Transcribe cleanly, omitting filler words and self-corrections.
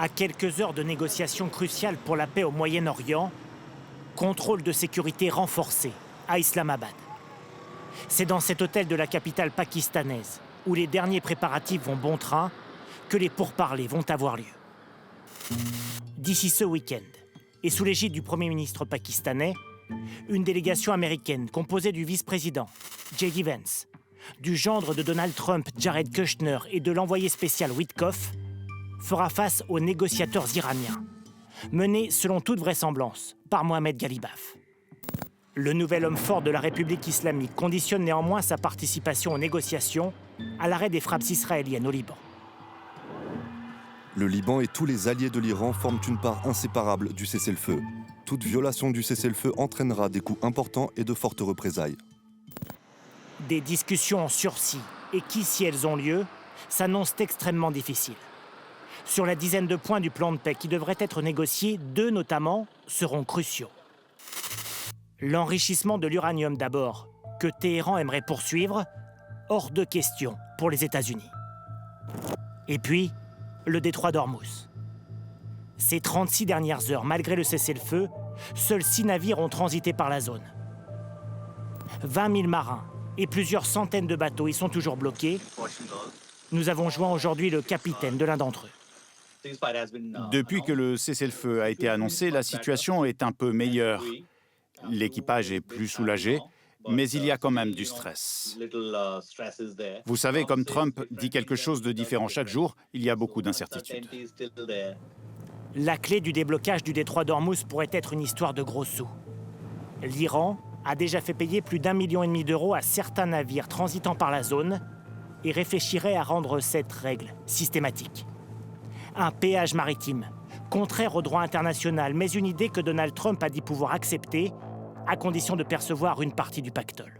À quelques heures de négociations cruciales pour la paix au Moyen-Orient, contrôle de sécurité renforcé à Islamabad. C'est dans cet hôtel de la capitale pakistanaise, où les derniers préparatifs vont bon train, que les pourparlers vont avoir lieu. D'ici ce week-end, et sous l'égide du Premier ministre pakistanais, une délégation américaine composée du vice-président, J.D. Vance, du gendre de Donald Trump, Jared Kushner, et de l'envoyé spécial Witkoff, fera face aux négociateurs iraniens, menés, selon toute vraisemblance, par Mohamed Ghalibaf. Le nouvel homme fort de la République islamique conditionne néanmoins sa participation aux négociations à l'arrêt des frappes israéliennes au Liban. Le Liban et tous les alliés de l'Iran forment une part inséparable du cessez-le-feu. Toute violation du cessez-le-feu entraînera des coûts importants et de fortes représailles. Des discussions en sursis, et qui, si elles ont lieu, s'annoncent extrêmement difficiles. Sur la dizaine de points du plan de paix qui devraient être négociés, 2 notamment seront cruciaux. L'enrichissement de l'uranium d'abord, que Téhéran aimerait poursuivre, hors de question pour les États-Unis. Et puis, le détroit d'Ormuz. Ces 36 dernières heures, malgré le cessez-le-feu, seuls 6 navires ont transité par la zone. 20 000 marins et plusieurs centaines de bateaux y sont toujours bloqués. Nous avons joint aujourd'hui le capitaine de l'un d'entre eux. Depuis que le cessez-le-feu a été annoncé, la situation est un peu meilleure. L'équipage est plus soulagé, mais il y a quand même du stress. Vous savez, comme Trump dit quelque chose de différent chaque jour, il y a beaucoup d'incertitudes. La clé du déblocage du détroit d'Ormuz pourrait être une histoire de gros sous. L'Iran a déjà fait payer plus d'1,5 million d'euros à certains navires transitant par la zone et réfléchirait à rendre cette règle systématique. Un péage maritime, contraire au droit international, mais une idée que Donald Trump a dit pouvoir accepter, à condition de percevoir une partie du pactole.